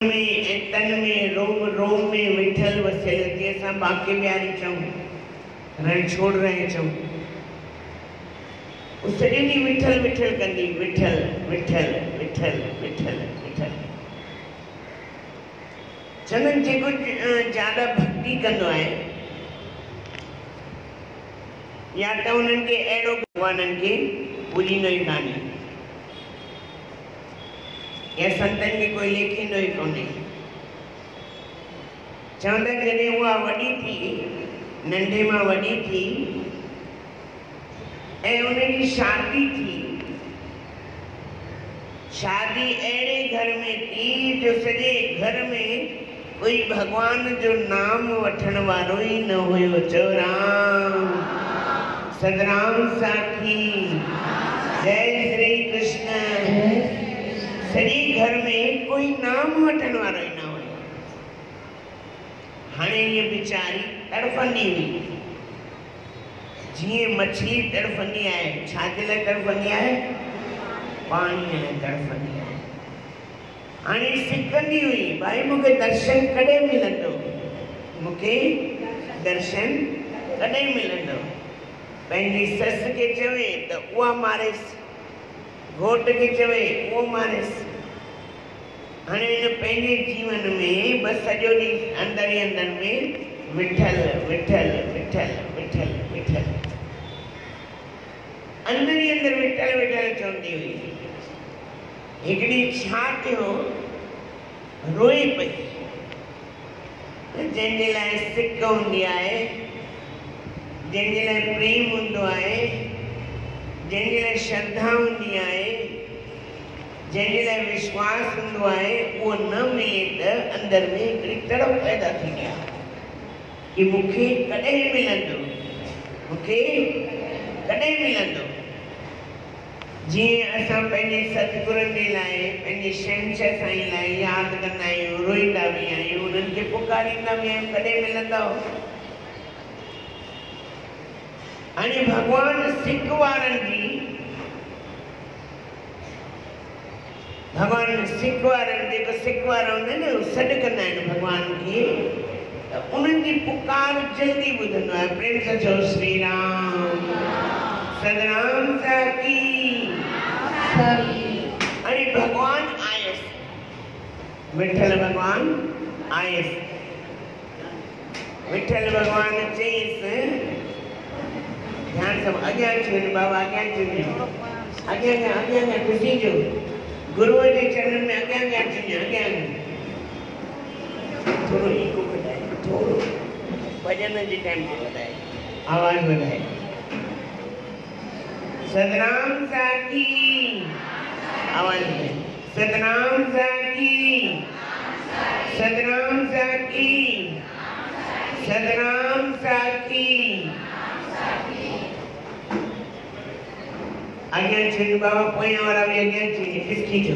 में तन में रोम रोम में विठल वसियल ते असां बाके बिहारी चऊं रण छोड़ रहे चऊं उस सॼे ॾींहुं विठल विठल कंदी विठल विठल विठल विठल विठल चवंदनि जेको ज्यादा भक्ति कंदो आहे या त उन्हनि खे अहिड़ो भॻवाननि खे भुलींदो ई कान्हे या संतन के कोई लेखींदो ई कोन्हे चवंदा जॾहिं उहा वॾी थी नंढे मां वॾी थी ऐं उनजी शादी थी शादी अहिड़े घर में थी जो सॼे घर में कोई भगवान जो नाम वठण वारो ई न हुयो चओ राम सदराम साखी जय श्री कृष्ण सॼे घर में कोई नाम वठण वारो ई न हुयो हाणे ये बेचारी तड़फंदी हुई जीअं मछली तड़फंदी आहे छाजे लाइ तड़फंदी आहे पाणीअ लाइ तड़फंदी आहे हाणे सिकंदी हुई भाई मूंखे दर्शन कॾहिं मिलंदो मूंखे दर्शन कॾहिं मिलंदो पंहिंजी ससु खे चवे त उहा मारेसि घोट खे चवे उहो मारेसि हाणे हिन पंहिंजे जीवन में बसि सॼो ॾींहुं अंदर ई अंदर में विठल विठल विठल विठल विठल अंदर ई अंदर विठल विठल चवंदी हुई हिकिड़ी छा थियो रोए पई जंहिंजे लाइ सिक हूंदी आहे जंहिंजे लाइ प्रेम हूंदो आहे जंहिंजे लाइ श्रद्धा हूंदी आहे जंहिंजे लाइ विश्वास हूंदो आहे उहो न मिले त अंदर में हिकिड़ी तड़प पैदा थींदी आहे कि मूंखे कॾहिं मिलंदो मूंखे कॾहिं मिलंदो जीअं असां पंहिंजे सतगुरुनि जे लाइ पंहिंजे शहंशाह साईं लाइ यादि कंदा आहियूं रोईंदा बि आहियूं उन्हनि खे पुकारींदा बि आहियूं कॾहिं मिलंदो हाणे भॻवानु सिक वारनि जी भॻवानु सिक वारनि जेको सिक वारा हूंदा आहिनि उहे सॾु कंदा आहिनि भॻवान खे त उन्हनि जी पुकार जल्दी ॿुधंदो आहे प्रेम सां चओ श्री राम सदराम साखी हाणे भॻवानु आयुसि विठल भॻवानु आयुसि विठल भॻवानु चईसि ध्यान सब अॻियां अची वञो बाबा अॻियां अची वञो अॻियां अॻियां ख़ुशी जो गुरुअ जे चरणनि में अॻियां अची वञो अॻियां थोरो ईको वधाए थोरो भॼन जे टाइम ते वधाए आवाज़ वधाए सतनाम साखी आवाज़ वधाए सतनाम साखी सतनाम साखी सतनाम साखी आज्ञा छे बाबा पोया वाला भी आज्ञा छे किसकी जो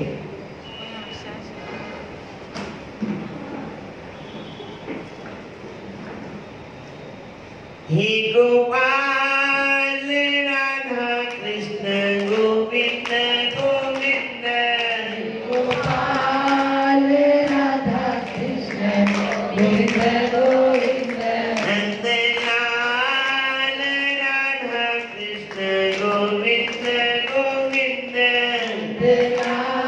हे गोपाल राधा कृष्ण गोविंद गोविंद गोपाल राधा कृष्ण गोविंद गोविंद नंदलाल राधा कृष्ण गोविंद गोविंद नंदलाल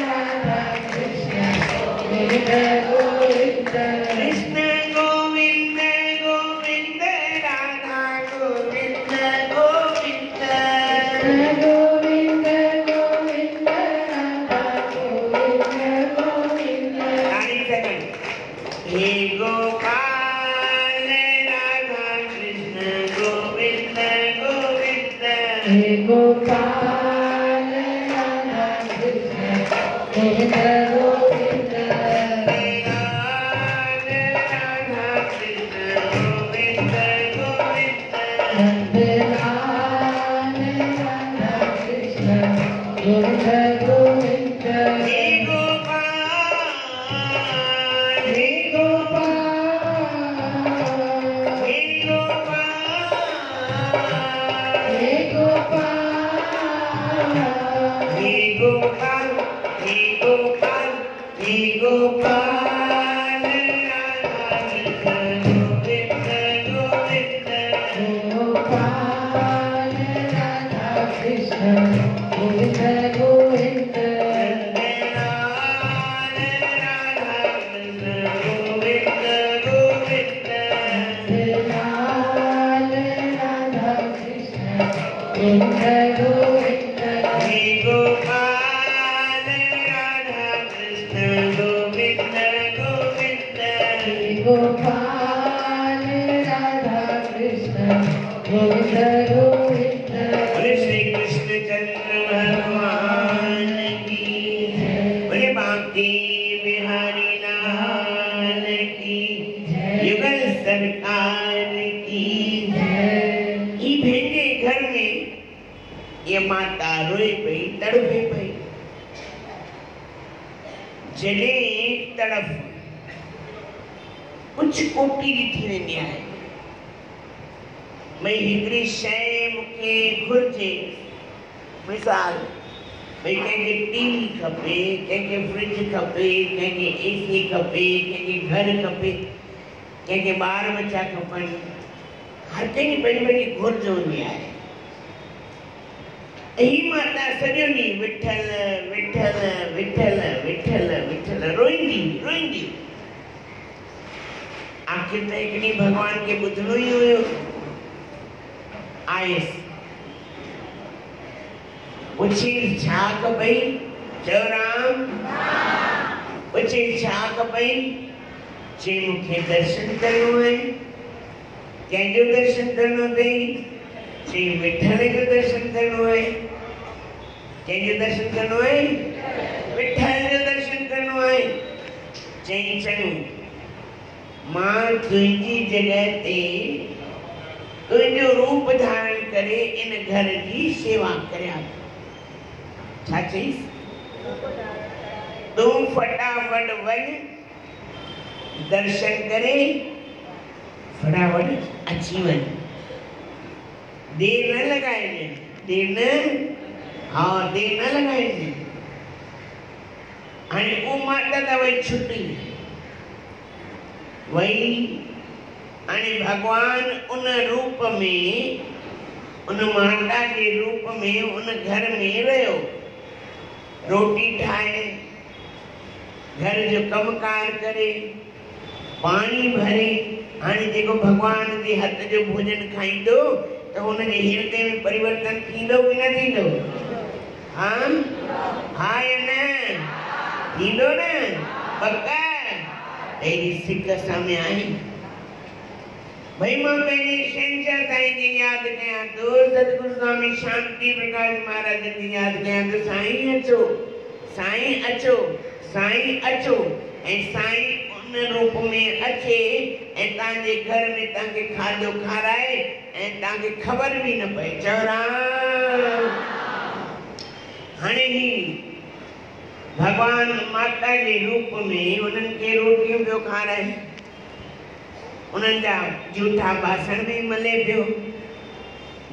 राधा कृष्ण गोविंद गोविंद कृष्ण गोविंद गोविंद राधा गोविंद गोविंद गोविंद गोविंद राधा गोविंद गोविंद ताली सेकंड हे गोपाल राधा कृष्ण गोविंद गोविंद हे गोपाल राधा कृष्ण गोविंद गोविंद राधा गोपाल राधा कृष्ण गोविंद गोविंद गोपाल राधा कृष्ण गोविंद गोविंद नंदलाल राधा कृष्ण गोविंद गोविंद नंदलाल राधा कृष्ण गोविंद गोविंद हे गोपाल राधा कृष्ण गोविंद गोविंद गोपाल राधा कृष्ण गोविंद गोविंद बोले श्री कृष्ण चंद्र भगवान की बोले बांके बिहारी लाल की युगल सरकार की ई भेजे घर में ये माता रोई पई तड़पे पई जॾहिं तड़प कुछ कोटी ॾिठी वेंदी आहे भई हिकिड़ी शइ मूंखे घुर्जे मिसाल भई कंहिंखे टीवी खपे कंहिंखे फ्रिज खपे कंहिंखे एसी खपे कंहिंखे घर खपे कंहिंखे ॿार बच्चा खपनि हर कंहिंजी पंहिंजी पंहिंजी घुर्ज हूंदी आहे ही माता सॼो ॾींहुं विठल विठल विठल विठल विठल रोईंदी रोईंदी आखिर त हिकु ॾींहुं भॻवान खे ॿुधणो ई हुयो आयसि पुछी छा खपई चयो राम पुछी छा खपई चई मूंखे दर्शन करणो आहे कंहिंजो दर्शन करणो अथई चई विठल जो दर्शन करणो आहे कंहिंजो दर्शन करणो आहे विठल जो दर्शन करणो आहे चई चङो मां तुंहिंजी जॻह ते तुंहिंजो रूप धारण करे इन घर जी सेवा करियां छा चईस तूं फटाफट वञ दर्शन करे फटाफट अची वञ देर न लगाइजे देर न लगाइजे हाणे उहो माता त वई छुटी वई हाणे भगवान उन रूप में उन माता जे रूप में उन घर में रहियो रोटी ठाहे घर जो कमकार करे पानी भरे हाणे जेको भगवान जे हथ जो भोजन खाईंदो तो हुनजे हृदय में परिवर्तन थींदो कि न थींदो हाँ हाँ या न थींदो न पक्का अहिड़ी सिक साम्हूं आई भई मां पंहिंजे शहंशाह साईं खे यादि कयां थो सतगुरु स्वामी शांति प्रकाश महाराज खे यादि कयां थो साईं अचो साईं अचो साईं अचो ऐं साईं उन रूप में अचे ऐं तव्हांजे घर में तव्हांखे खाधो खाराए ऐं तव्हांखे ख़बर बि न पए चओ राम हाणे ही भगवान माता जे रूप में उन्हनि खे रोटियूं पियो खाराए उन्हनि जा जूठा बासण भी मले पियो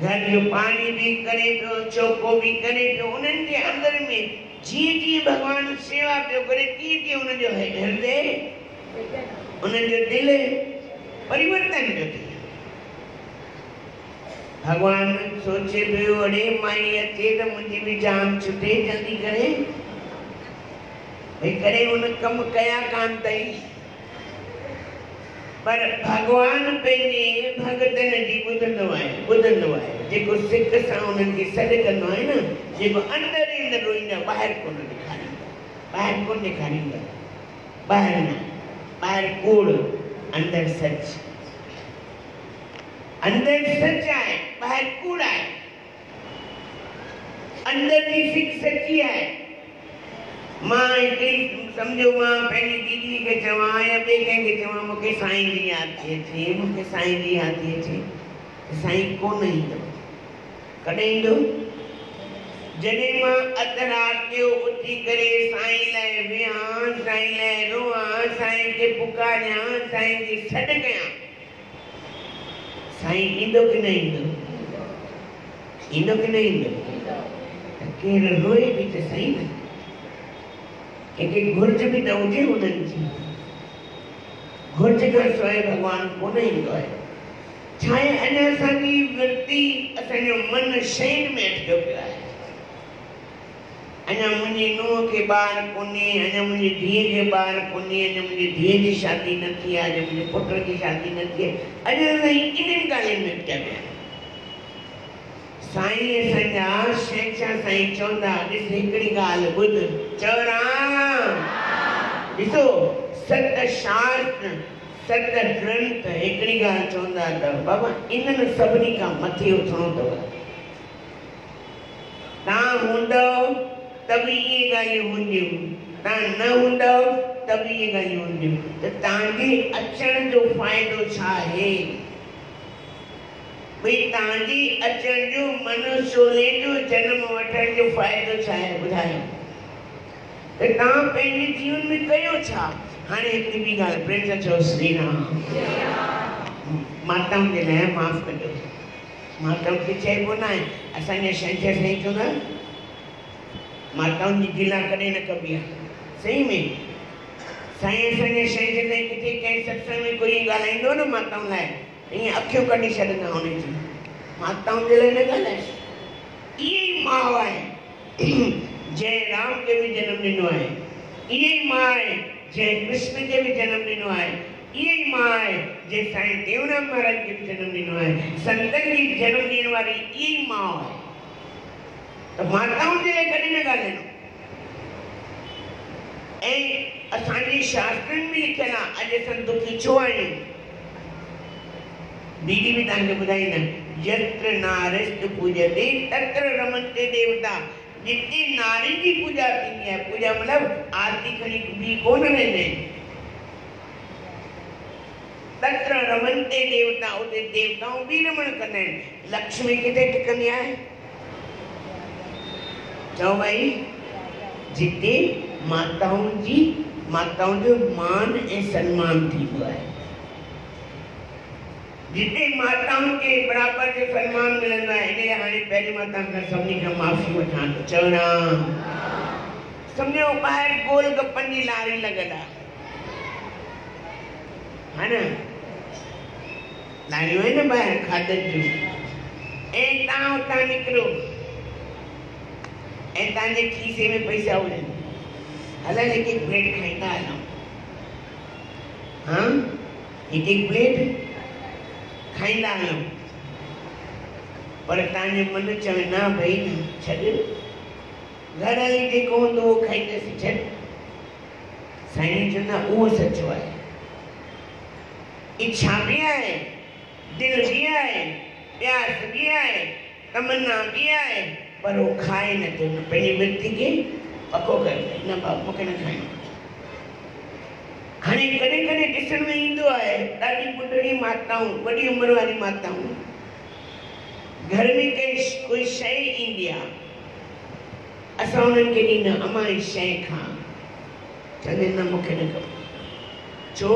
घर जो पानी भी करे पियो चौको भी करे पियो उन्हनि जे अंदर में जीअं जीअं भगवान सेवा पियो करे तीअं तीअं उनजो हृदय उनजो दिल परिवर्तन पियो थिए भगवान सोचे पियो अड़े माई अचे त मुंहिंजी भी जान छुटे जल्दी करे भई करे उन कम कया कान तई पर भगवान पंहिंजे भगतन जी ॿुधंदो आहे जेको सिक सां उन्हनि खे सॾु कंदो आहे न जेको अंदरि ई अंदरि रोईंदा ॿाहिरि कोन ॾेखारींदा ॿाहिरि न ॿाहिरि कूड़ अंदरि सच आहे ॿाहिरि कूड़ आहे अंदरि जी सिक सची आहे मां हिकिड़ी सम्झो मां पंहिंजी दीदी खे चवां या ॿिए कंहिंखे चवां मूंखे साईं जी यादि थी अचे साईं कोन ईंदो कॾहिं ईंदो जॾहिं मां अधु राति जो उथी करे साईं लाइ विहां साईं लाइ रोआं साईं खे पुकारियां साईं खे सॾु कयां साईं ईंदो कि न ईंदो केरु रोए बि त सही न कि घुर्ज भी न हुजे उन्हनि जी घुर्ज खां सवाइ भॻवानु कोन ईंदो आहे। छा आहे अञा असांजी वृत्ति असांजो मन शयुनि में अटकियो पियो आहे। अञा मुंहिंजी नुंहुं खे ॿार कोन्हे, अञा मुंहिंजी धीअ खे ॿार कोन्हे, अञा मुंहिंजी धीअ जी शादी न थी आहे, अञा मुंहिंजे पुट जी शादी न थी आहे, अञा असां इन्हनि ॻाल्हियुनि में अटकिया पिया आहियूं। साईं असांजा शहंशाह साईं चवंदा, ॾिस हिकिड़ी ॻाल्हि ॿुध, चओ राम। ॾिसो सत शास्त्र सत ग्रंथ हिकिड़ी ॻाल्हि चवंदा अथव, बाबा इन्हनि सभिनी खां मथे उथणो अथव। तव्हां हूंदव त बि इहे ॻाल्हियूं हूंदियूं, तव्हां न हूंदव त बि इहे ॻाल्हियूं हूंदियूं। त तव्हांजे अचण जो फ़ाइदो छा आहे? भई तव्हांजी अचण जो मनुष्य जो जन्म वठण जो फ़ाइदो छा आहे ॿुधायो? त तव्हां पंहिंजे जीवन में कयो छा? हाणे हिकिड़ी ॿी ॻाल्हि प्रेम सां चओ श्री राम। माताउनि जे लाइ माफ़ कजो, माताउनि खे चइबो न आहे। असांजा शहंशाह साईं चवंदा माताउनि जी गिला कॾहिं न कबी आहे। सही में साईं असांजे शहंशाह साईं किथे कंहिं सत्संग में कोई ॻाल्हाईंदो न माताउनि लाइ ईअं अखियूं कढी छॾंदा हुन जी। माताउनि जे लाइ न ॻाल्हाए। इहा ई माउ आहे जंहिं राम खे बि जनमु ॾिनो आहे, इहा ई माउ आहे जंहिं कृष्ण खे बि जनमु ॾिनो आहे, इहा ई माउ आहे जंहिं साईं टेऊंराम महाराज खे बि जनमु ॾिनो आहे। संतनि खे जनमु ॾियण वारी इहा ई माउ आहे। त माताउनि जे लाइ कॾहिं न ॻाल्हाइणो। ऐं असांजे शास्त्रनि में लिखियलु आहे, अॼु असां दुखी छो आहियूं? दीदी भी तव्हांखे ॿुधाईंदा, यत्र नारस्तु पूजते तत्र रमन्ते देवता। जिते नारी की पूजा थींदी आहे, पूजा मतलब आरती खणी बि कोन रहंदा आहिनि, तत्र रमन्ते देवता, उते देवताऊं बि रमण कंदा आहिनि। लक्ष्मी किथे टिकंदी आहे? चओ भाई, जिते माताउनि जो मान ऐं सन्मान थींदो आहे, जिते माताउनि खे बराबर जो सम्मान मिलंदो आहे। इन लाइ हाणे पहिरीं मां तव्हां खां सभिनी खां माफ़ी वठां थो। चवणा सम्झो ॿाहिरि गोल गप्पनि जी लारी लॻल आहे, है न? लारियूं आहिनि न ॿाहिरि खाधनि जूं। ऐं तव्हां उतां निकिरो ऐं तव्हांजे खीसे में पैसा हुजनि, हलनि हिकु हिकु प्लेट खाईंदा हलूं। हाँ, हिकु हिकु प्लेट खाईंदा हलूं। पर तव्हांजो मन चवे न भई छॾ, घर हली जेको हूंदो उहो खाईंदासीं, छॾ। साईं चवंदा उहो सचो आहे। इच्छा भी आहे, दिल भी आहे, प्यास भी आहे, तमन्ना भी आहे, पर वो खाए न थो। पंहिंजी वृत्ति खे पको करे न बाप मूंखे न खाइणो। हाणे कॾहिं कॾहिं ॾिसण में ईंदो आहे ॾाढी ॿुढड़ी माताऊं, वॾी उमिरि वारी माताऊं, घर में कोई शइ ईंदी आहे, असां उन्हनि खे ॾींदा अमां ही शइ खा, चवंदा न मूंखे न खपे। छो?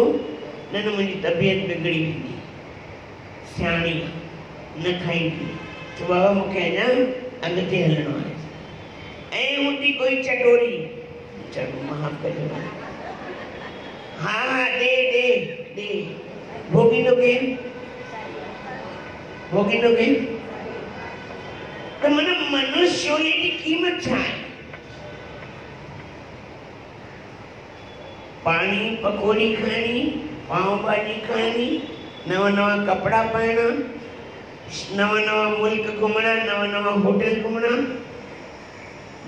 न मुंहिंजी तबियत बिगड़ी वेंदी, सियाणी न खाईंदी। छो बाबा मूंखे अञा अॻिते हलणो आहे। ऐं हूंदी कोई चटोरी, चलो माफ़ कजो, हाँ हाँ दे दे दे, भोगींदोगे भोगींदोगे। तो मन मनुष्य की कीमत छा है? पानी पकोड़ी खानी, पाव भाजी खानी, नवा नवा कपड़ा पाइणा, नवा नवा मुल्क घुमणा, नवा नवा होटल घुमणा,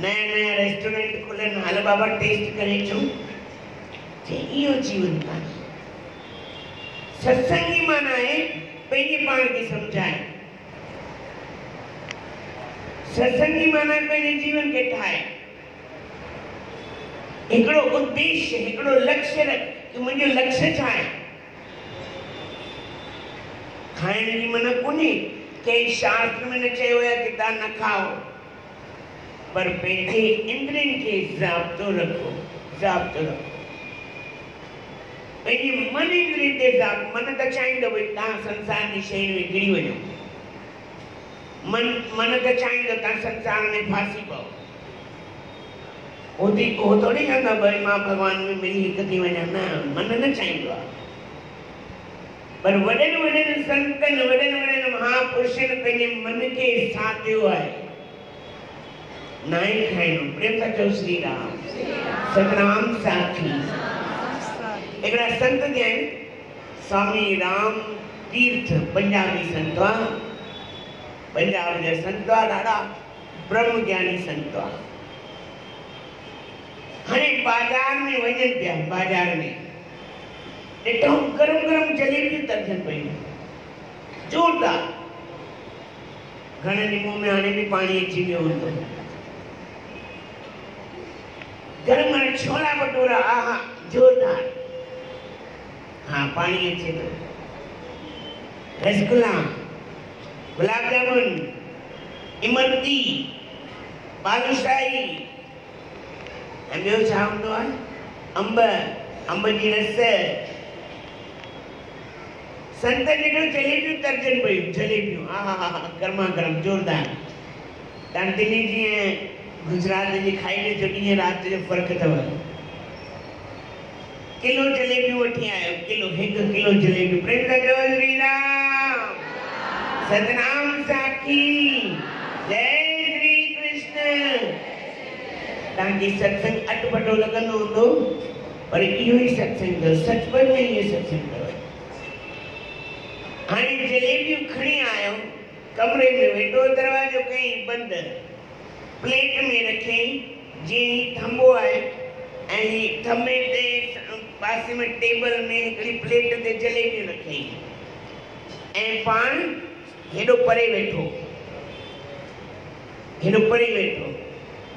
नया नया रेस्टोरेंट खुलनि, हल बाबा टेस्ट करे अचूं। इहो जीवन कान्हे। सत्संग जी माना आहे पंहिंजे पाण खे सम्झाए, सत्संग जी माना आहे पंहिंजे जीवन खे ठाहे, हिकिड़ो उद्देश्य, हिकिड़ो लक्ष्य रख कि मुंहिंजो लक्ष्य छा आहे। खाइण जी माना कोन्हे, कंहिं शास्त्र में न चयो आहे कि तव्हां न खाओ, पर पंहिंजे इंद्रियनि खे ज़ाब्तो रखो, ज़ाब्तो रखो। पंहिंजी मन इंद्रिय ते ज़ाब्तो, मन त चाहींदो भई तव्हां संसार जी शयुनि में घिरी वञो, मन त चाहींदो तव्हां संसार में फासी पओ, वो थोड़ी कहंदा भाई मां भगवान में मिली हिक थी वञा न मन न चाहींदो आहे पर वॾनि संतनि वॾनि महापुरुषनि पंहिंजे मन खे साधियो आहे नाई खाइणो प्रेम सां चओ श्री राम सतनाम साखी हिकिड़ा संत थिया आहिनि स्वामी राम तीर्थ पंजाबी संत हुआ पंजाब जा संत हुआ ॾाढा ब्रह्म ज्ञानी संत हुआ हाणे बाज़ार में वञनि पिया बाज़ार में ॾिठो गरम गरम जलेबियूं तरजनि पयूं जोरदार घणनि जे मुंहं में हाणे बि पाणी अची वियो हूंदो गरम गरम छोला भटूरा आहा जोरदार हाँ पानी अचे थो रसगुल्ला गुलाब जामुन इमरती बालूशाही ऐं ॿियो छा हूंदो आहे अंब जी रस संत ॾिठो जलेबियूं तरजनि पयूं जलेबियूं आहा हा गरमा गरम जोरदार तव्हां दिल्ली जीअं गुजरात जी खाई ॾिसो ॾींहं राति जो फ़र्क़ु अथव किलो जलेबियूं वठी आयो हिकु किलो जलेबियूं प्रेम सां चओ श्री राम सतनाम साखी जय श्री कृष्ण तव्हांखे सत्संग अटपटो लॻंदो हूंदो पर इहो ई सत्संग अथव सचपच में इहो सत्संग अथव हाणे जलेबियूं खणी आयो कमरे में वेठो दरवाजो कई बंदि प्लेट में रखी जीअं ही थंबो आहे ऐं ही थंबे ते पासे में टेबल में हिकिड़ी प्लेट ते जलेबियूं रखी ऐं पाण हेॾो परे वेठो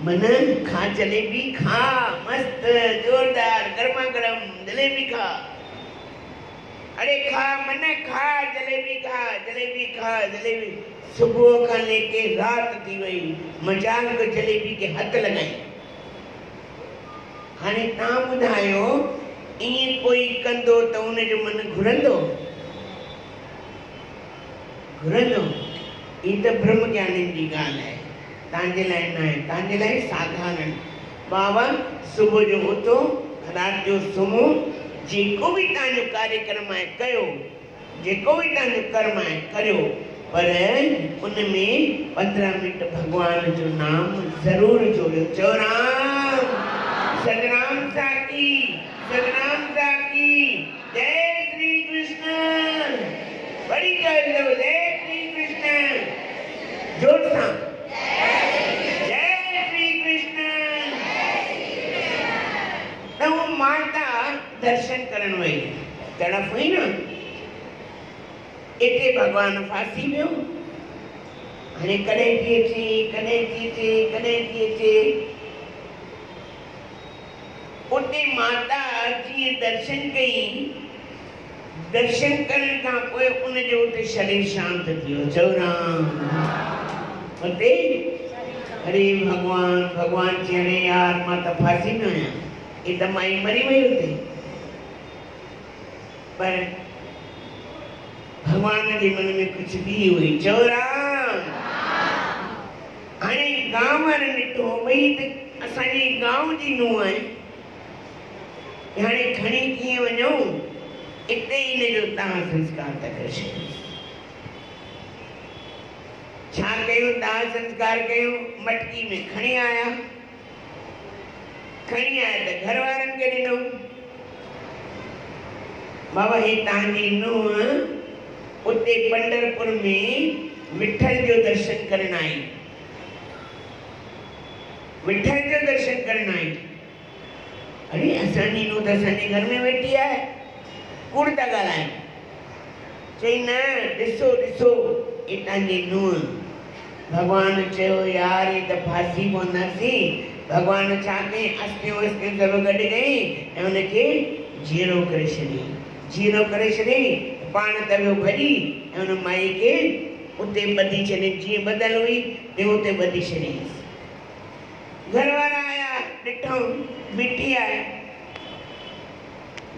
मन खा जलेबी खा मस्त जोरदार गरमा गरम जलेबी खा अरे खा मन खा जलेबी सुबह का लेके रात थी वही मजाक जलेबी के हथ लगाई हाणे तव्हां ॿुधायो ईअं कोई कंदो त उनजो मन घुरंदो ई त ब्रह्म ज्ञानी जी ॻाल्हि आहे तव्हांजे लाइ न आहे तव्हांजे लाइ साधारण बाबा सुबुह जो उथो राति जो सुम्हो जेको बि तव्हांजो कार्यक्रम आहे कयो जेको बि तव्हांजो कर्म आहे करियो पर उनमें 15 मिनट भगवान जो नाम जरूर जोड़ियो चओ राम सतनाम साखी जय श्री कृष्ण बड़ी जय श्री कृष्ण जोर सां जय श्री कृष्ण त वो माता दर्शन करण वई तड़प हुई न इते भगवान फासी वियो हाणे कॾहिं थी अचे उते माता जीअं दर्शन कई दर्शन करण खां पोइ उनजो उते शरीर शांत थी वियो चओ राम उते अरे भगवान चई अरे यार मां त फासी में आहियां ये त माई मरी वई उते पर भगवान के मन में कुछ भी हुई चओ राम हाणे गांव वारनि ॾिठो भई त असांजी गांव जी नुंहुं आहे हाणे खणी कीअं वञूं इते ई हिनजो दाह संस्कार था करे छॾियूं छा कयूं दाह संस्कार कयूं मटकी में खणी आया त घर वारनि खे ॾिनो बाबा ही तव्हांजी नुंहुं उते पंडरपुर में विठल जो दर्शन करण आई अरे असांजी नुंहुं त असांजे घर में वेठी आहे कूड़ था ॻाल्हाइनि चई न ॾिसो ये तव्हांजी नुंहुं भगवान चयो यार ये त फासी पवंदासीं भगवान छा कई अस्थियूं सभु गॾु कई ऐं उनखे जीरो करे छॾी पाण त वियो भॼी ऐं उन माई खे उते ॿधी छॾी जीअं ॿधल हुई तीअं उते ॿधी छॾी घर वारा आया ॾिठो बीठी आहे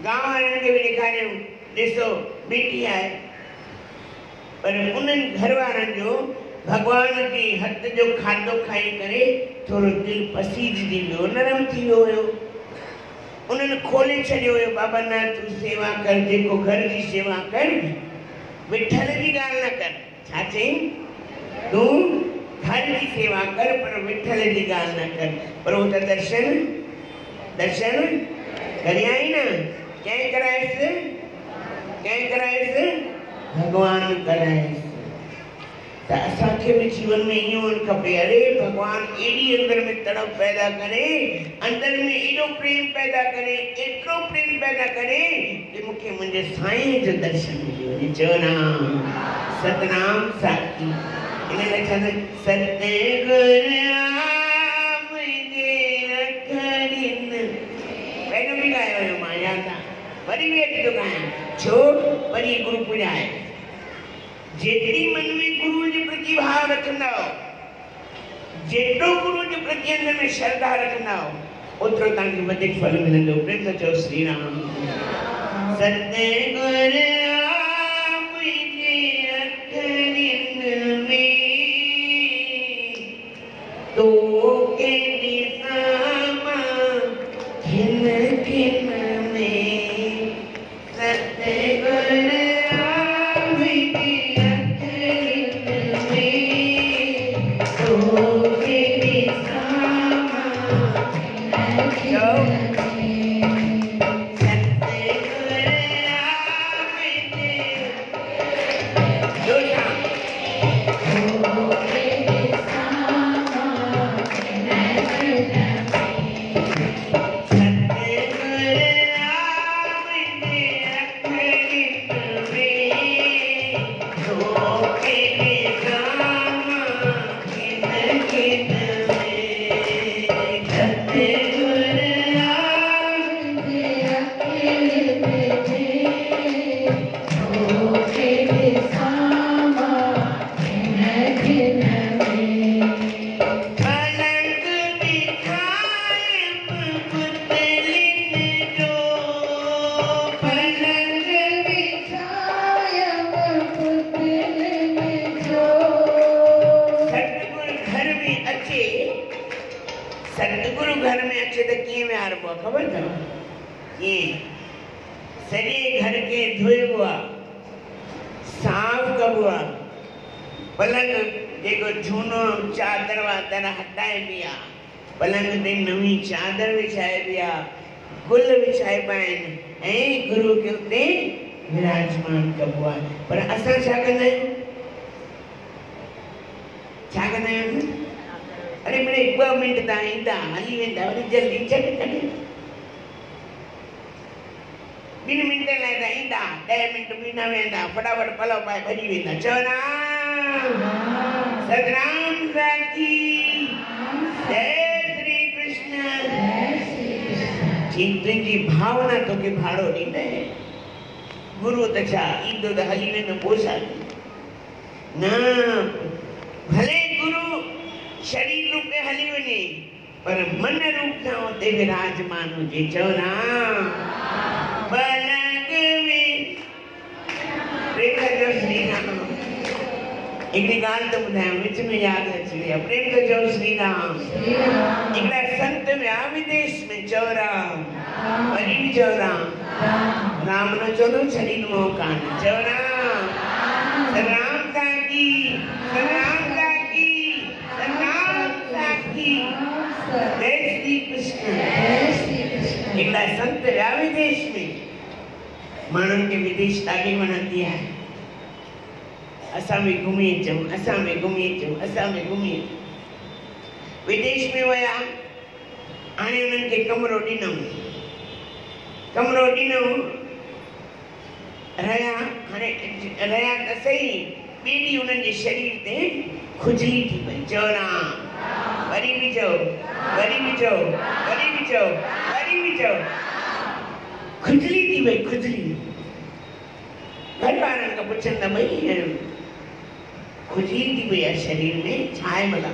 गांव वारनि खे बि ॾेखारियूं ॾिसो बीठी आहे पर उन्हनि घर वारनि जो भगवान के हथ जो खाधो खाई करे थोड़ो दिल पसीजजी वियो, नरम थी वियो हुयो। उन्हनि खोले छॾियो हुयो, बाबा ना तूं सेवा कर, जेको घर जी सेवा कर, विठल जी ॻाल्हि न कर। छा चईं? तूं घर जी सेवा कर पर विठल जी ॻाल्हि न कर। पर वो त दर्शन करे आई न। कंहिं करायसि? कंहिं करायसि? भगवान करायसि। त असांखे बि जीवन में इहो हुअणु खपे, अरे भगवान एॾी अंदर में तड़प पैदा करे, अंदर में एॾो प्रेम पैदा करे, एतिरो प्रेम पैदा करे कि मूंखे मुंहिंजे साईं जो दर्शन मिली वञे। चओ नाम सतनाम साखी। इन लाइ चवंदा आहिनि सतगुर पहिरियों बि ॻायो हुयो मां, यादि आहे, वरी बि अची थो ॻायां। छो? वरी गुरु पूॼा आहे। जेतिरी मन में गुरु जे प्रति भाव रखंदा, जेतिरो गुरु जे प्रति अंदर में श्रद्धा रखंदा, ओतिरो तव्हांखे वधीक फल मिलंदो। प्रेम सां चओ श्री राम। सतगुर तो के निसामा खिन खिन में सतगुर सॼे घर खे धोइबो आहे, साफ़ कबो आहे, पलंग जेको झूनो चादर वादर हटाइबी आहे, पलंग ते नवी चादर विछाइबी आहे, गुल विछाइबा आहिनि ऐं गुरु खे उते विराजमान कबो आहे। पर असां छा कंदा आहियूं? छा कंदा आहियूं? अरे मिड़े 2 मिंट तव्हां ईंदा, हली वेंदा, वरी जल्दी झट कढे 2 मिंट लाइ त ईंदा, 10 मिंट बि न वेंदा, फटाफट पलव पाए भॼी वेंदा। चओ नाम सतनाम साखी। जय श्री कृष्ण। तुंहिंजी भावना तोखे भाड़ो ॾींदे। गुरु त छा ईंदो त हली वेंदो, पोइ छा? न, भले गुरु शरीर रूप में हली वञे पर मन रूप सां उते विराजमान हुजे। चओ नाम पलंग में प्रेम जो श्री राम। हिकिड़ी ॻाल्हि थो ॿुधायां, विच में यादि अची वई आहे। प्रेम जो चओ श्री राम। हिकिड़ा संत विया विदेश में। चओ राम। वरी बि चओ राम। राम न चओ न, शरीर मोह कान। चओ राम। सतनाम साखी, सतनाम साखी, सतनाम साखी। जय श्री कृष्ण। हिकिड़ा संत विया विदेश में। माण्हुनि खे विदेश ॾाढी वणंदी आहे। असां बि घुमी अचूं, असां बि घुमी अचूं, असां बि घुमी अचूं। विदेश में विया, हाणे उन्हनि खे कमरो ॾिनऊं, रहिया। हाणे रहिया त सही, ॿिए ॾींहुं उन्हनि जे शरीर ते खुजली थी पई। चओ राम। वरी बि चओ, वरी बि चओ, वरी बि चओ, वरी बि चओ। खुजली थी पई, खुजली। घर वारनि खां पुछनि त भई खुजली थी पई आहे शरीर में, छा आहे भला?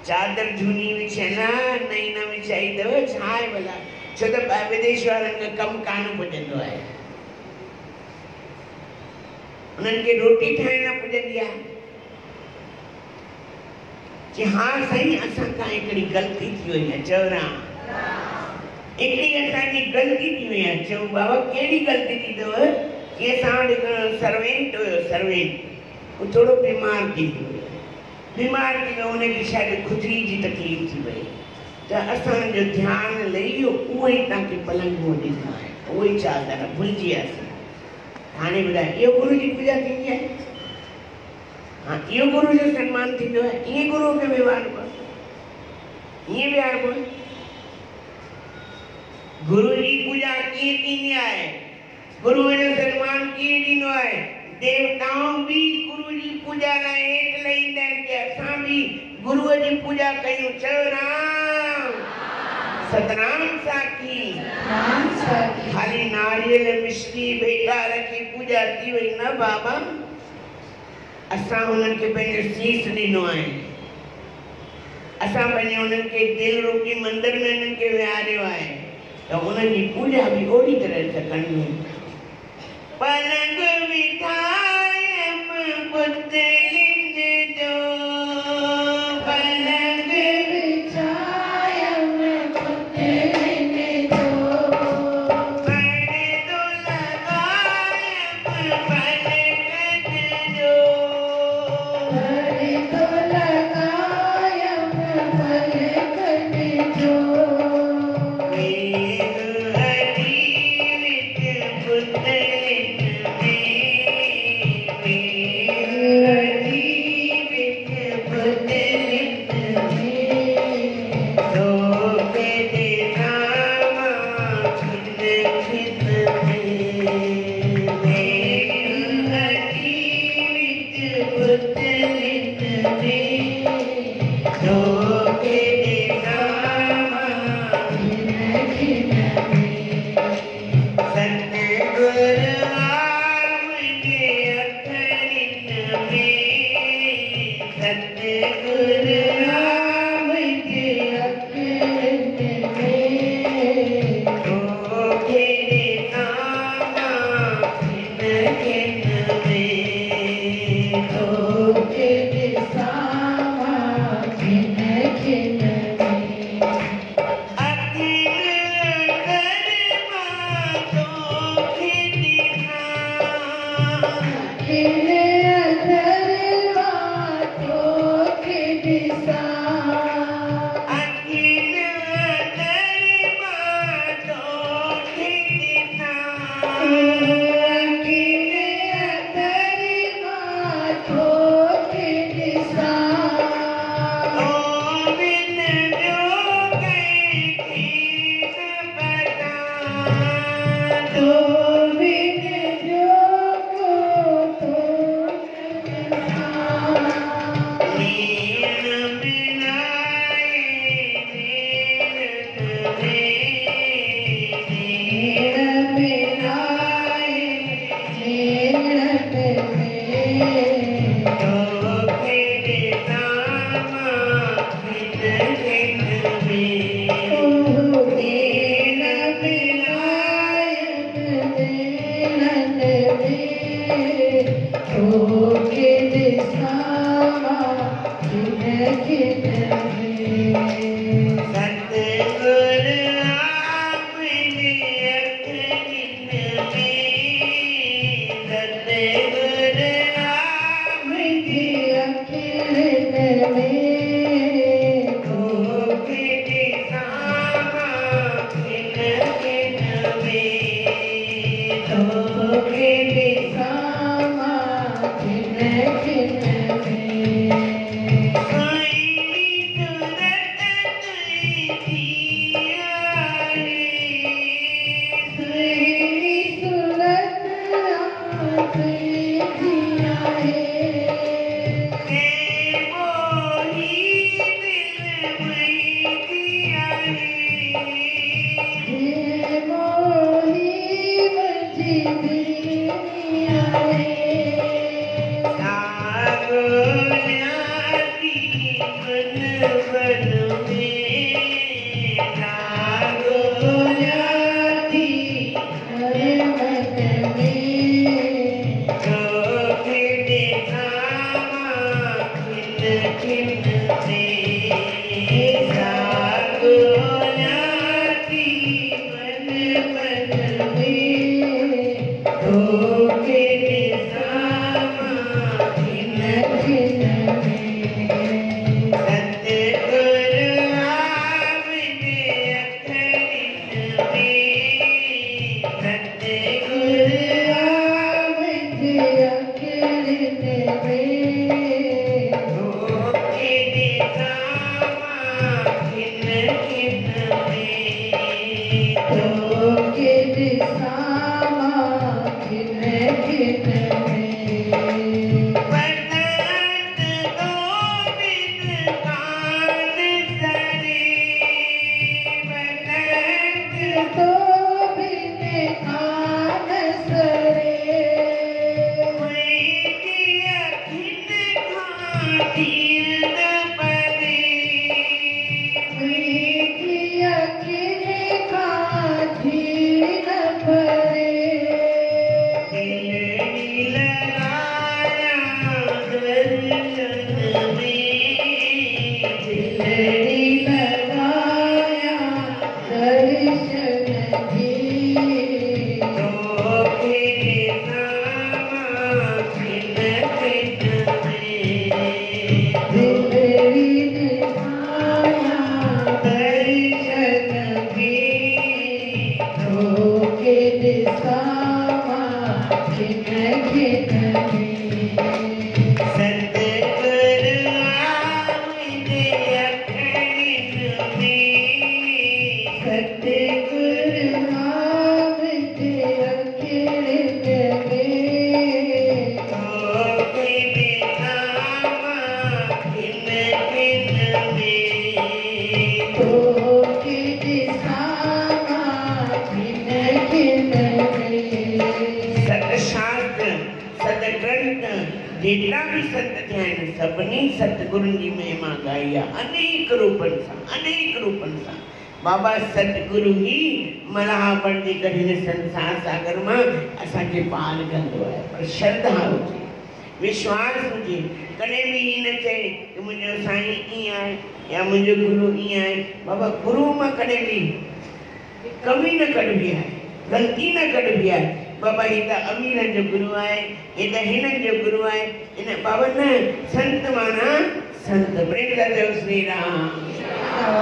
चादर झूनी विछियल आहे, नई न विछाई अथव, छा आहे भला? छो त विदेश वारनि खे कमु कान पुॼंदो आहे, उन्हनि खे रोटी ठाहिण न पुॼंदी आहे। कि हाँ साईं असां खां हिकिड़ी ग़लती थी वई आहे। चओ ना हिकिड़ी असांजी ग़लती थी वई आहे। चओ बाबा कहिड़ी ग़लती थी अथव? कि असां वटि हिकिड़ो सर्वेंट हुयो, सर्वेंट उहो थोरो बीमार थी वियो। बीमार थी वियो, हुनखे शायदि खुजली जी तकलीफ़ थी वई। त असांजो ध्यानु लही वियो, उहो ई तव्हांखे पलंग ॾिनो आहे, उहो ई चादर भुलिजी वियासीं। हाणे ॿुधाए इहो गुरू जी पूॼा थींदी आहे? हाँ इहो गुरू जो सम्मान थींदो आहे? ईअं गुरू खे विहारबो आहे? ईअं विहारबो आहे? गुरू जी पूॼा कीअं थींदी आहे? गुरू जो सम्मान कीअं ॾींदो आहे? देवताऊं बि गुरू जी पूॼा लाइ हेठि लहींदा आहिनि कि असां बि गुरूअ जी पूॼा कयूं। चओ राम सतनाम साखी। खाली नारियल मिश्री भेटा रखी पूॼा थी वई न बाबा। असां उन्हनि खे पंहिंजो सीस ॾिनो आहे। असां पंहिंजे उन्हनि खे दिलि रोकी मंदर में उन्हनि खे विहारियो आहे। त उन्हनि जी पूॼा बि ओड़ी तरह सां करणी आहे। पलंग विठायम पुतलिन जो, पलंग विछायम पुतलिन जो, पर्दो लगायम पलकन जो, पर्दो लगायम पलकन जो। के दिशामा खिन खिन सतगुरु आमदे अखड़िन में सतगुरु आमदे अखड़िन में होके दिखावा खिन खिन में तो के दिशामा खिन खिन में सतशास्त्र सतग्रंथ जेतिरा भी संत थिया आहिनि सभिनी सतगुरुनि जी महिमा गाई आहे अनेक रूपनि सां बाबा सतगुरु ही मलाह बणिजी करे हिन संसार सागर मां असांखे पार कंदो आहे पर श्रद्धा हुजे विश्वास हुजे कॾहिं बि हीअं न चए कि मुंहिंजो साईं ईअं आहे या मुंहिंजो गुरु ईअं आहे बाबा गुरू मां कॾहिं बि कमी न कढबी आहे ग़लती न कढबी आहे बाबा ही त अमीरनि जो गुरु आहे ही त हिननि जो गुरु आहे इन बाबा न संत माना संत प्रेम कयो श्री राम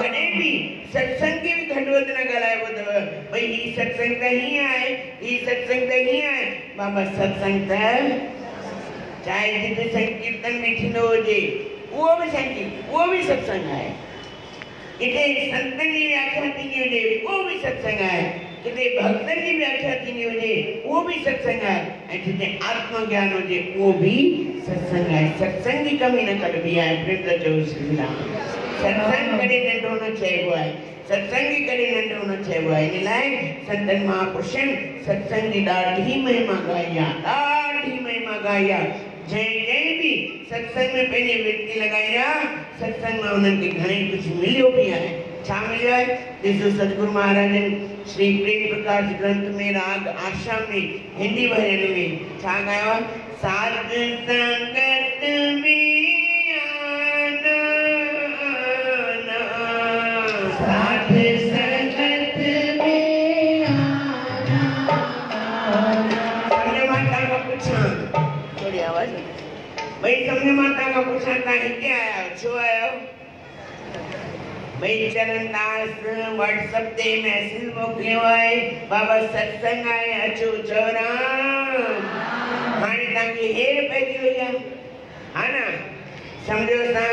कॾहिं बि सत्संग खे बि घटि वधि न ॻाल्हाइबो अथव भई ही सत्संग त हीअं आहे ही सत्संग त हीअं आहे बाबा सत्संग त चाहे जिते संकीर्तन में थींदो हुजे उहो बि सत्संग आहे किथे संतनि जी व्याख्या थींदी हुजे उहो बि सत्संग आहे किथे भक्तनि जी व्याख्या थींदी हुजे उहो बि सत्संग आहे ऐं जिते आत्मज्ञान हुजे उहो बि सत्संग आहे सत्संग जी कमी न कढबी आहे प्रेम सां चओ श्री राम सत्संग कॾहिं नंढो न चइबो आहे सत्संग जी कॾहिं नंढो न चइबो आहे इन लाइ संतनि महापुरुषनि सत्संग जी ॾाढी महिमा गाई आहे जंहिं बि सत्संग में पंहिंजी वृत्ति लॻाई आहे सत्संग में उन्हनि खे घणेई कुझु मिलियो बि आहे छा मिलियो आहे ॾिसो सतगुरु महाराजनि श्री प्रेम प्रकाश ग्रंथ में राग आशा में हिंदी भजन में छा गायो आहे साध संगत में आना साध संगत में आना सम्झ माता खां पुछां थोड़ी आवाज भई सम्झ माता खां पुछां तव्हां हिते आया आहियो छो आया आहियो भई चरणदास व्हाट्सएप ते मैसेज मोकिलियो आहे बाबा सत्संग आहे अचो चओ राम हाणे तव्हांखे हेर पइजी वई आहे हा न सम्झो असां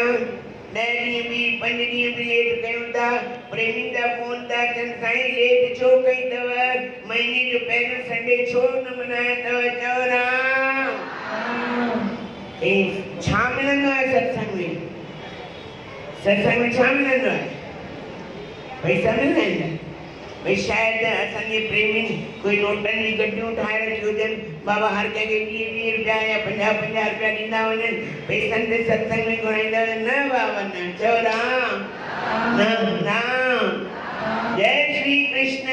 10 ॾींहं बि 5 ॾींहं बि लेट कयूं था प्रेमी था फोन था अचनि साईं लेट छो कई अथव महीने जो पहिरियों संडे छो न मल्हायो अथव चओ राम छा मिलंदो आहे सत्संग में छा मिलंदो आहे पैसा मिलंदा आहिनि भई शायदि असांजे प्रेमी कोई नोटनि जी गड्डियूं ठाहे रखियूं हुजनि बाबा हर कंहिंखे 20 रुपया या 50 रुपया ॾींदा वञनि भई संत सत्संग में घुराईंदा न बाबा न चओ राम राम जय श्री कृष्ण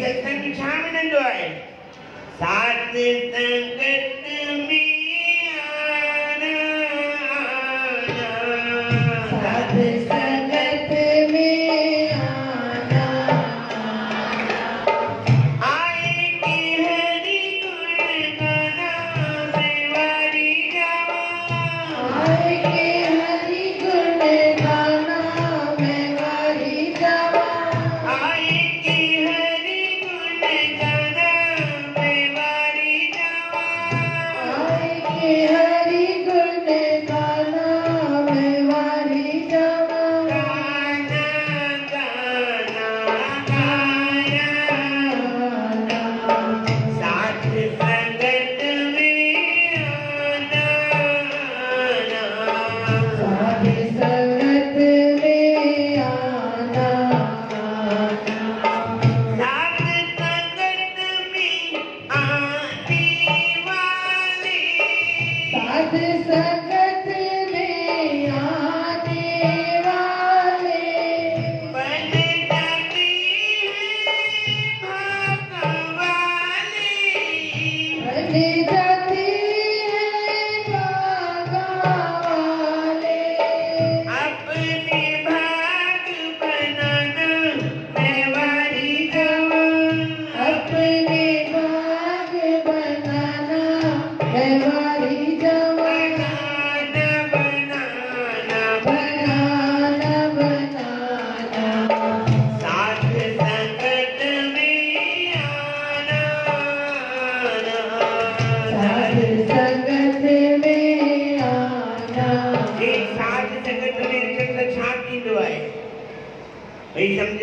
सत्संग में छा मिलंदो आहे साध संगत में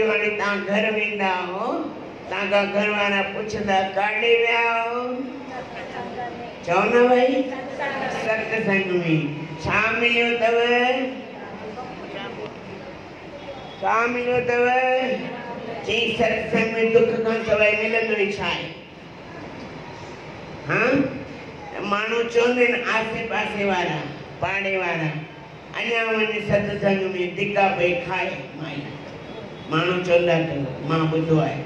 जो हाणे तव्हां घर वेंदा हो तव्हांखा घर वारा पुछंदा काॾे विया हो चओ न भई सत्संग में छा मिलियो अथव चई सत्संग में दुख खां सवाइ मिलंदो ई छा आहे हाँ माण्हू चवंदा आहिनि आसे पासे वारा पाड़े वारा अञा वञी सत्संग में धिका पई खाए माई माण्हू चवंदा अथव मां ॿुधो आहे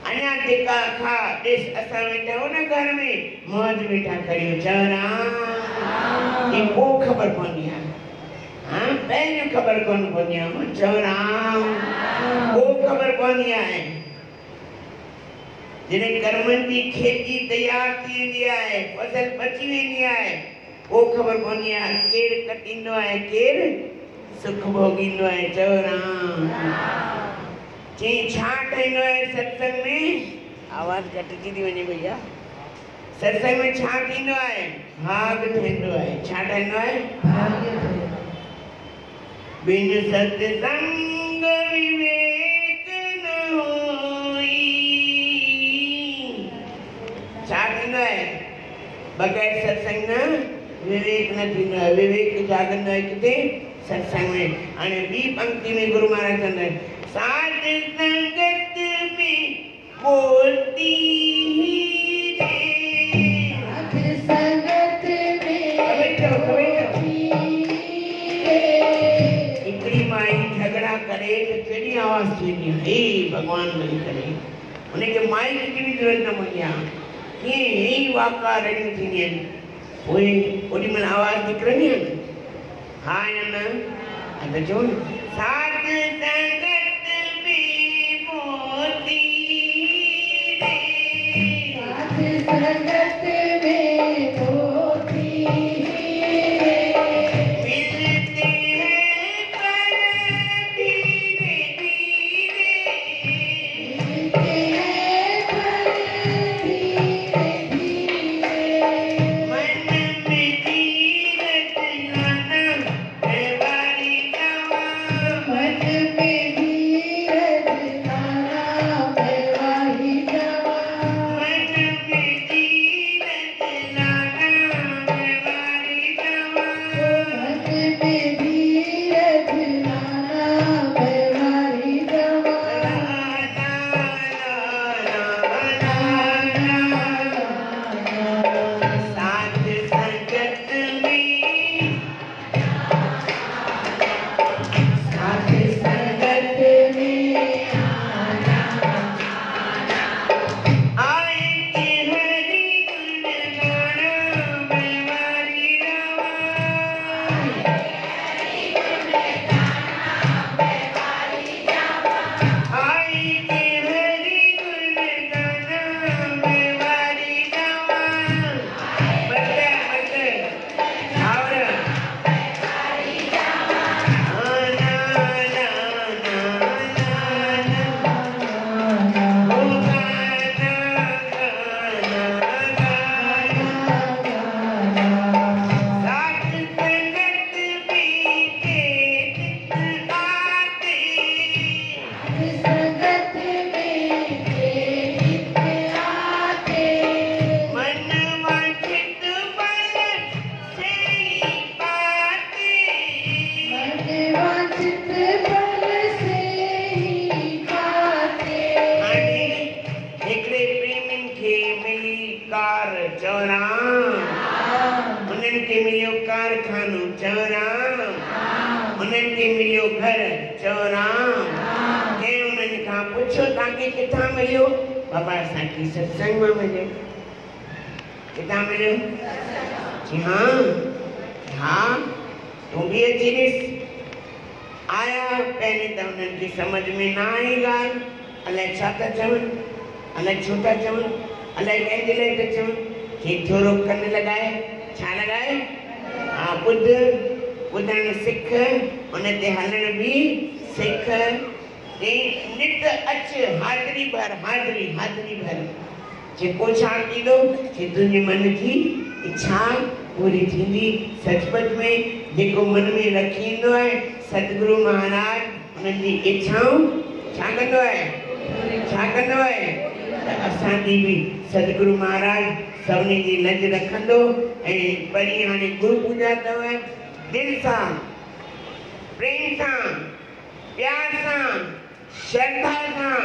अञा धिका खा ॾिस असां वेठा आहियूं न घर में मौज वेठा करियूं चवणा की पोइ ख़बर पवंदी आहे हाँ पहिरियों ख़बर कोन पवंदी आहे चवणा पोइ ख़बर पवंदी आहे जॾहिं कर्मनि जी खेती तयार थी वेंदी आहे फसल बची वेंदी आहे पोइ ख़बर पवंदी आहे केरु कटींदो आहे केरु सुख भोगींदो आहे चवणा चई छा ठहींदो आहे सत्संग में आवाज़ घटिजी थी वञे भैया सत्संग में छा थींदो आहे भाग ठहींदो आहे छा ठहींदो आहे बिन सत्संग विवेक न होई छा थींदो आहे बग़ैर सत्संग विवेक न थींदो आहे विवेक जागंदो आहे किथे सत्संग में हाणे ॿी पंक्ति में गुरु महाराज चवंदा आहिनि साध संगत में बोलती रे साध संगत में हिकिड़ी माई झगड़ा करे तो कहिड़ी आवाज़ थींदी आहे हे भॻवान भली करे उनखे माइक जी बि ज़रूरत न पवंदी आहे कीअं ई वाका रड़ियूं थींदियूं आहिनि पोइ ओॾी महिल आवाज़ निकिरंदी आहे हा या न त चओ न साध संगत संगत में मोती मिलते हैं पर धीरे धीरे मिलते हैं पर धीरे धीरे मन में धीरज लाना है वारी दवा मन में धीरज लाना है वारी दवा बाबा साकी सत्संग में मिले कितना मिले जी हाँ हाँ तुम भी अची ॾिस आया पहले तो उन्हनि खे समझ में ना आई ॻाल्हि अलाए छा था चवनि अलाए छो था चवनि अलाए कंहिंजे लाइ था चवनि ठीक थोरो कन लॻाए छा लॻाए हा ॿुध ॿुधण सिख उन ते हलण बि सिख नित अच हाज़री भर हाज़री हाज़री भर जेको छा थींदो कि तुंहिंजे मन जी इच्छा पूरी थींदी सचपच में जेको मन में रखी ईंदो आहे सतगुरु महाराज उन्हनि जी इच्छाऊं छा कंदो आहे छा कंदो आहे त असांजी बि सतगुरु महाराज सभिनी जी लज रखंदो ऐं परीं हाणे गुरु पूजा अथव दिलि सां प्रेम सां प्यार सां श्रद्धा सां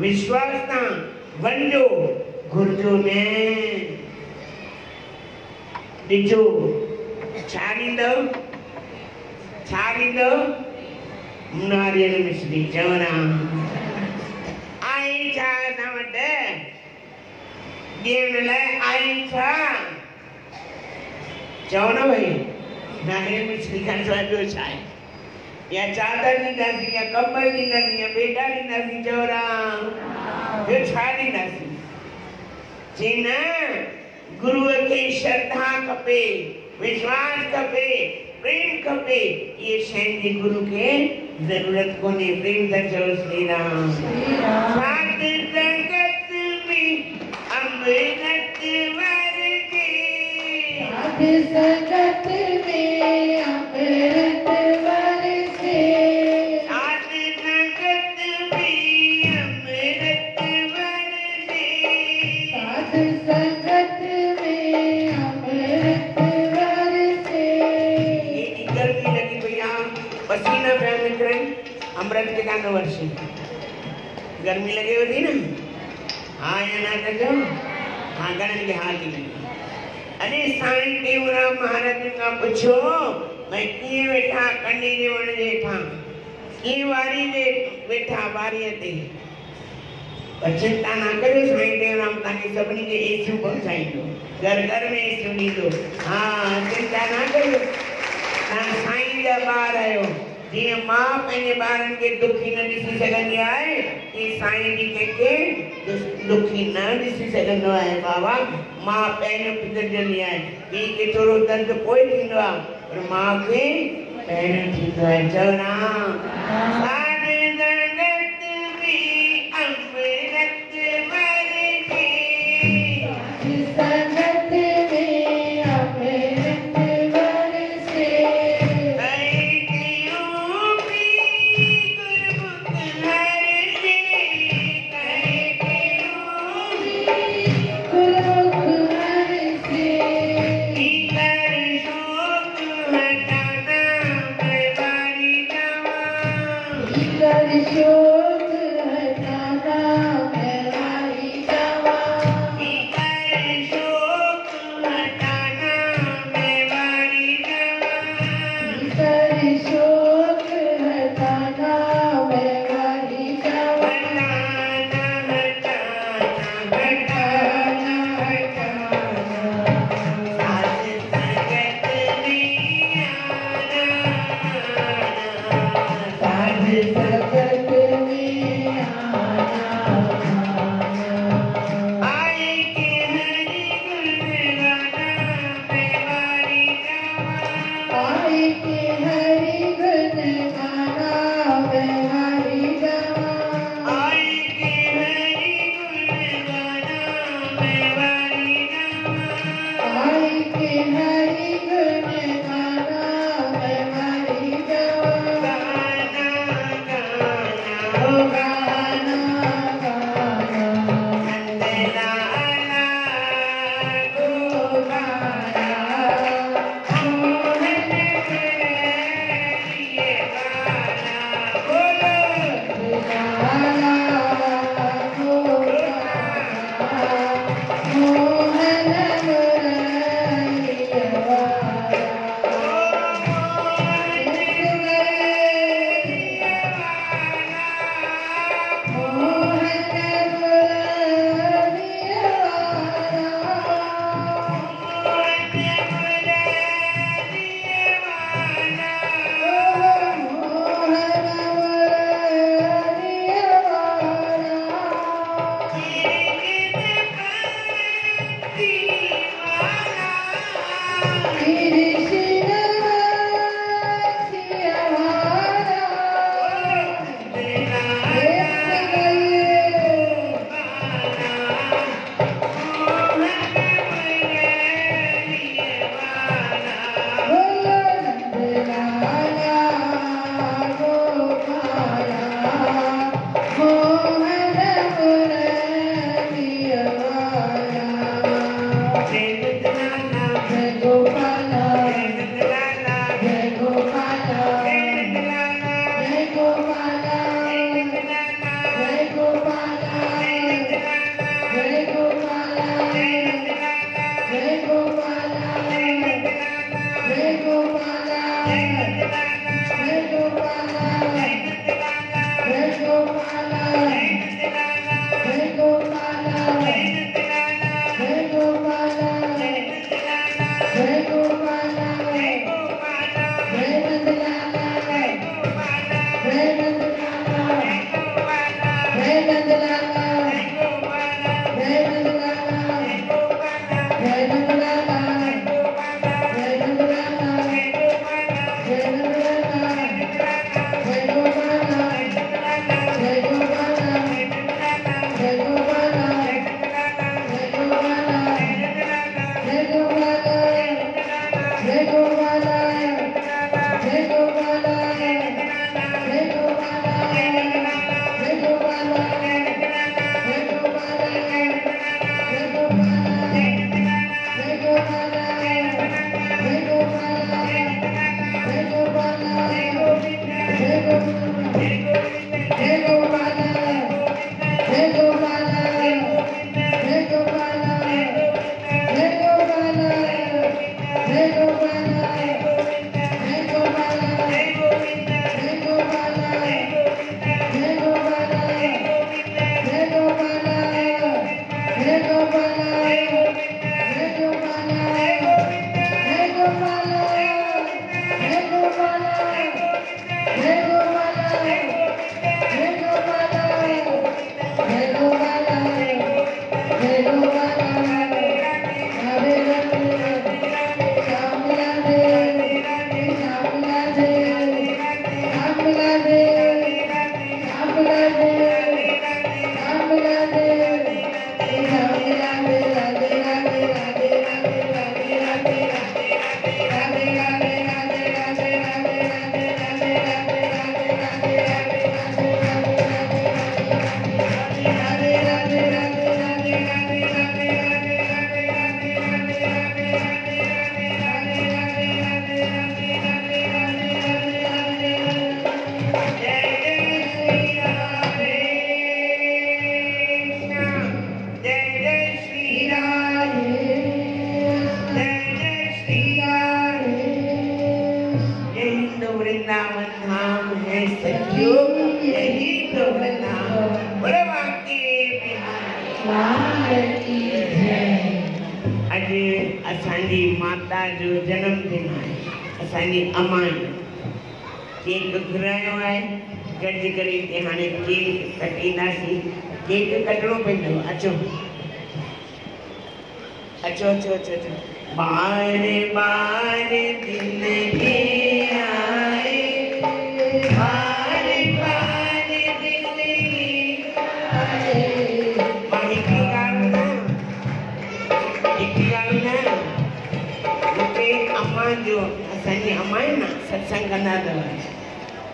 विश्वास सां वञो घुरिजो न ॾिजो छा ॾींदव नारियल मिश्री चवरा आई छा असां वटि ॾियण लाइ आई छा चओ न भई नारियल मिश्री खां सवाइ ॿियो छा आहे या चादर ॾींदासीं या कंबल ॾींदासीं या बेटा ॾींदासीं चवरा ॿियो छा ॾींदासीं चई न गुरुअ खे श्रद्धा खपे विश्वास खपे प्रेम खपे ये शयुनि जी गुरु खे ज़रूरत कोन्हे प्रेम सां चओ श्री राम साध संगत में अमृत वरजे साध संगत में अमृत वरसे साध संगत में अमृत वरजे साध संगत में अमृत वरसे गर्मी लगी भैया पसीना पिया निकिरनि अमृत के कान वर्षे गर्मी लगे थी ना हाँ या ना कजो हाँ घणनि खे हाँ थी लॻे अरे साईं टेऊंराम महाराज खां पुछो भई कीअं वेठा कंडी जे वण जे हेठां कीअं वारी जे वेठा वारीअ ते पर चिंता ना करियो साईं टेऊंराम तव्हांखे सभिनी खे एसियूं पहुचाईंदो घर घर में एसियूं ॾींदो हाँ चिंता ना करियो तव्हां साईं जा ॿार आहियो जीअं मां पंहिंजे ॿारनि खे दुखी न ॾिसी सघंदी आहे तीअं साईं बि कंहिंखे दुखी न ॾिसी सघंदो आहे बाबा मां पहिरियों पितरजंदी आहे ॿी खे थोरो दर्द पोइ थींदो आहे पर मां खे पहिरियों थींदो आहे चवना संगत में अमृत वरसे गुरुमुख हरसे कर शोक हटाना मैं वारी जावा कर शोक हटाना मैं वारी जावा हटाना साध संगत में आना आए के हरि गुण गाना मैं वारी जावा आए के हरि गुण गाना मैं वारी जावा ओ गाना ओ मोहन असांजी माता जो जन्मदिन है, असांजी अम्मा केक घुरायो है, गॾिजी करे हिते हाणे केक कटींदासीं। केक कटणो पवंदो, अचो अचो अचो अचो अचो। बार बार दिन के आए, बार बार दिन के आए। मां हिकिड़ी ॻाल्हि न मूंखे अम्मा जो, असांजी अम्मा आहे न, सत्संग कंदा अथव,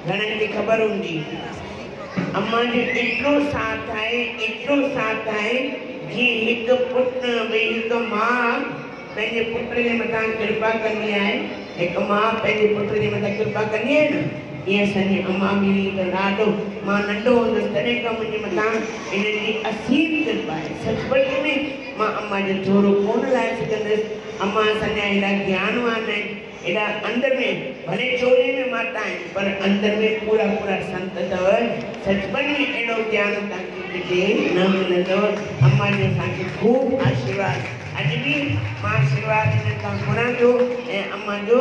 घणनि खे ख़बर हूंदी। अम्मा जो एतिरो साथ आहे जीअं हिकु पुटु भई हिकु माउ पंहिंजे पुट जे मथां कृपा कंदी आहे, हिकु माउ पंहिंजे पुट जे मथां कृपा कंदी आहे न, ईअं असांजी अम्मा बि त ॾाढो। मां नंढो हूंदुसि तॾहिं खां मुंहिंजे मथां इन्हनि जी असीम कृपा आहे। सचपच में मां अम्मा जो थोरो कोन लाइ सघंदसि। अम्मा असांजा हेॾा ज्ञानवान आहिनि, हेॾा अंदर में भले चोरी में माता आहिनि पर अंदर में पूरा पूरा संत अथव। सचपच में अहिड़ो ज्ञान तव्हांखे किथे न मिलंदव। अम्मा जो असांखे ख़ूब आशीर्वाद। अॼु बि मां आशीर्वाद हिननि खां घुरां थो ऐं अम्मा जो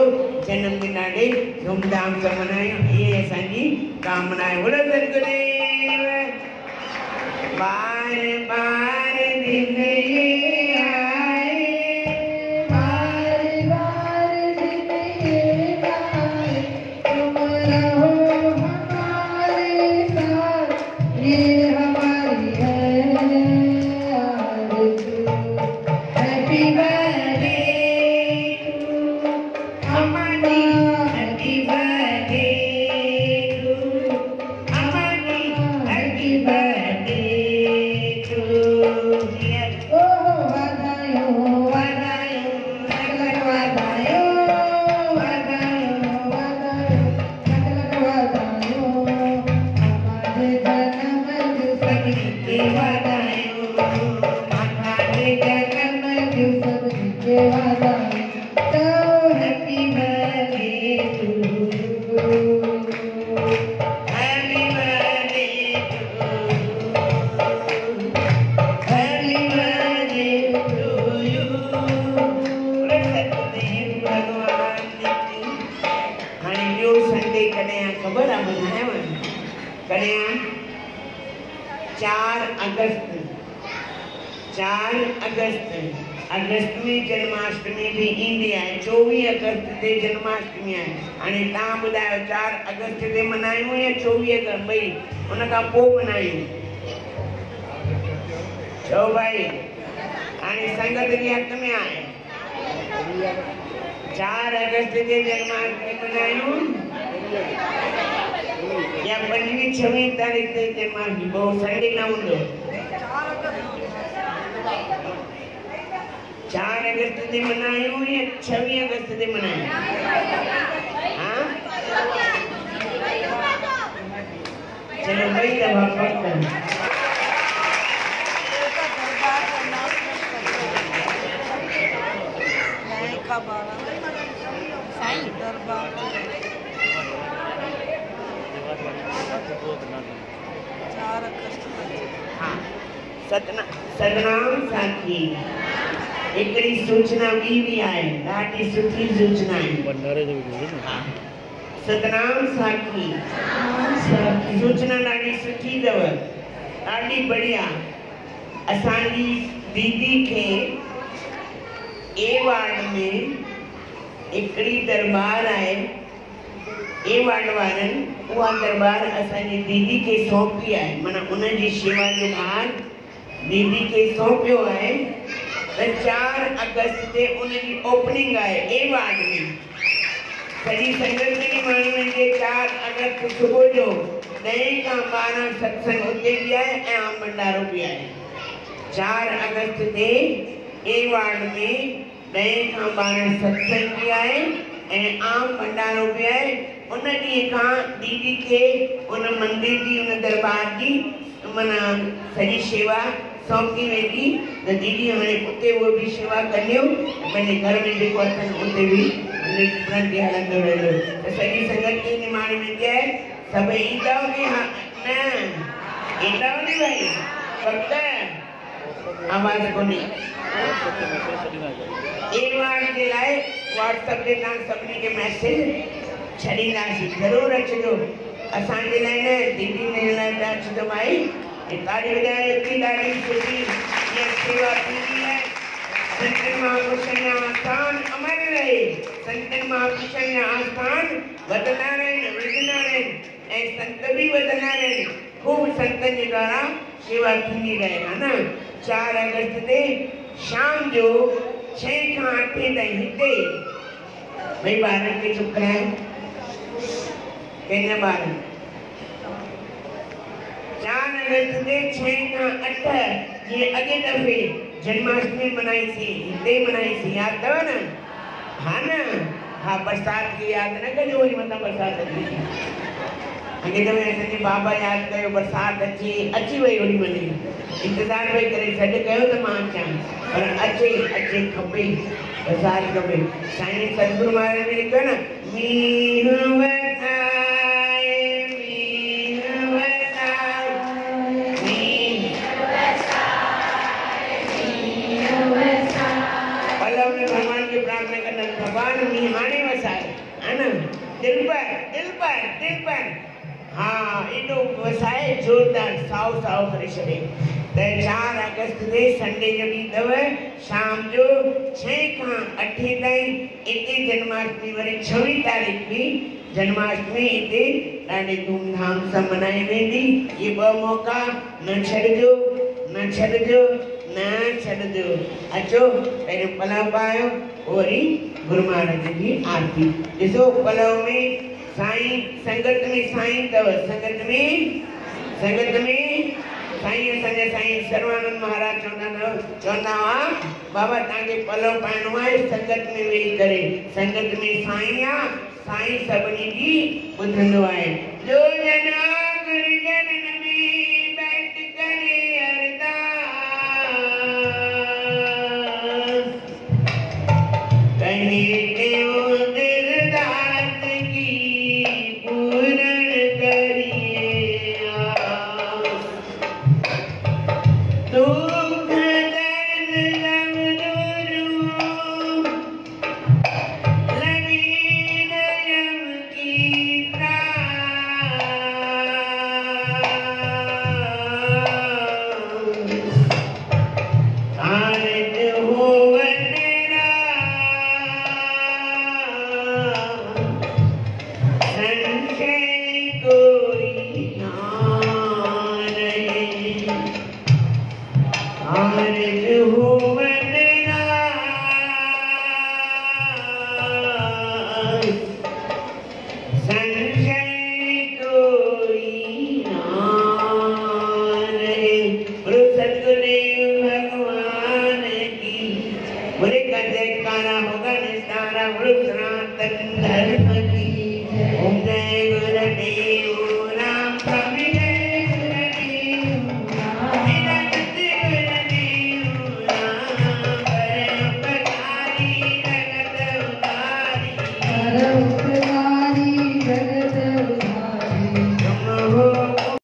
जन्मदिन ॾाढे धूमधाम सां मल्हायूं, इहे असांजी कामना आहे। बोलो सतगुरुदेव। बार बार दिन ये आए, बार बार दिन ये आए, तुम रहो हमारे साथ, ये हमारी है आरज़ू। हैप्पी बर्थडे टू अम्मा जी, हैप्पी बर्थडे टू अम्मा जी, हैप्पी बर्थडे टू डियर। ओ वादायो वादायो लग वादायो, वादायो वादायो लग वादायो, हमारे जन्म जो सभी सभी के वादायो, हमारे जन्म जो सभी के वादायो। तो happy birthday to you, happy birthday to, happy birthday to you. सतगुरुदेव भगवान की। हाणे ॿियो संडे कॾहिं आहे ख़बर आहे? ॿुधायांव कॾहिं आहे? 4 अगस्त। 4 अगस्त। अगस्त में जन्माष्टमी भी ईंदी आहे। 24 अगस्त ते जन्माष्टमी आहे। हाणे तव्हां ॿुधायो 4 अगस्त ते मल्हायूं या 24 अगस्त, ॿई उन खां पोइ मल्हायूं? चओ भाई, हाणे संगत जे हथ में आहे। 4 अगस्त ते जन्माष्टमी मल्हायूं या 25-26 तारीख़ ते जन्माष्टमी? पोइ संडे न हूंदो। 4 अगस्त ते मल्हायूं या 26 अगस्त ते मल्हायूं? हाँ? चलो ॿई दफ़ा पक। हाँ, सतनाम साखी हिकिड़ी सूचना ॿी बि आहे, ॾाढी सुठी सूचना आहे। सतनाम साखी सूचना ॾाढी सुठी अथव, ॾाढी बढ़िया। असांजी दीदी खे ए वार्ड में हिकिड़ी दरबार आहे, ए वार्ड वारनि उहा दरबार असांजी दीदी खे सौंपी आहे, माना उनजी शेवा जो भार दीदी खे सौंपियो आहे। त 4 अगस्त ते उनजी ओपनिंग आहे ए वार्ड में। सॼी संगत में माण्हुनि जे 4 अगस्त सुबुह जो 10 खां 12 सत्संग उते बि आहे ऐं आम भंडारो बि आहे। 4 अगस्त ते ए वार्ड में 10 खां 12 सत्संग बि आहे ऐं आम भंडारो बि आहे। उन ॾींहं खां दीदी खे उन मंदिर जी उन दरबार जी माना सॼी शेवा सौंपी वेंदी। त दीदी हाणे उते उहो बि शेवा कंदियूं, पंहिंजे घर में जेको अथनि उते बि प्रण ते हलंदो रहंदो। त सॼी संगत खे निमाणी वेंदी आहे, सभई ईंदा की हा न ईंदा नी भाई पक आवाज़ कोन्हे। ए वार्ड जे लाइ व्हाट्सएप ते तव्हां सभिनी खे मैसेज छॾींदासीं, ज़रूरु अचिजो। असांजे लाइ न दीदी ने लाइ त अचिजो भाई। ताड़ी वजाए एतिरी ॾाढी सुठी इहा शेवा थींदी आहे। संतन महापुरुषनि जा आस्थान अमर रहे, संतन महापुरुषनि जा आस्थान वधंदा रहनि, वधंदा रहनि ऐं संत बि वधंदा रहनि। ख़ूब संतनि जे द्वारा शेवा थींदी रहे, है न। 4 अगस्त ते शाम जो 6 खां 8 ताईं हिते भई ॿारनि खे चुप करायो, कंहिंजा ॿार 4 अगस्त ते 6 खां 8 जीअं अॻे दफ़े जन्माष्टमी मनाईसीं, हिते मनाईसीं, यादि अथव न? हा न? हा, बरसाति खे यादि न कजो, वरी मथां बरसाति अची। अॻे दफ़े असांजे बाबा यादि कयो, बरसाति अची वई ओॾी महिल इंतज़ारु पई करे सॾु कयो त मां अचां, पर अचे खपे, बरसाति खपे। साईं सतगुरु महाराज ने लिखियो न, मींहुं वसाए मींहुं वसाए पलव में भगवान की प्रार्थना करना, भगवान मींहुं हाणे वसाए, है न। दिल पर हाँ एॾो वसाए जोरदार साओ करे छॾे। त 4 अगस्त ते संडे जो ॾींहुं अथव, शाम जो 6 खां 8 ताईं हिते जन्माष्टमी, वरी 26 तारीख़ बि जन्माष्टमी हिते ॾाढे धूमधाम सां मनाई वेंदी। ये 2 मौक़ा न छॾिजो, न छॾिजो, न छॾिजो। अचो पहिरियों पलव पायो, वरी गुरु महाराज जी आरती। ॾिसो पलव में साईं, संगत में साईं अथव, संगत में साईं असांजा साईं सर्वानंद महाराज चवंदा हुआ बाबा तव्हांखे पलव पाइणो आहे संगत में वेही करे। संगत में साईं आहे, साईं सभिनी जी ॿुधंदो आहे। जो जना गुरुजनन में बैठ करे अरदास कहे देव दिलदास की पूर्ण करिए आस। दुख दर्द सब दूर लगी नयन की त्रास। आनंद होवन संशय कोई ना रहे। आनंद होवन संशय कोई ना रहे। बोलो सद्गुरुदेव भगवान की। बोले का जयकारा होगा निस्तारा। बोलो सनातन धर्म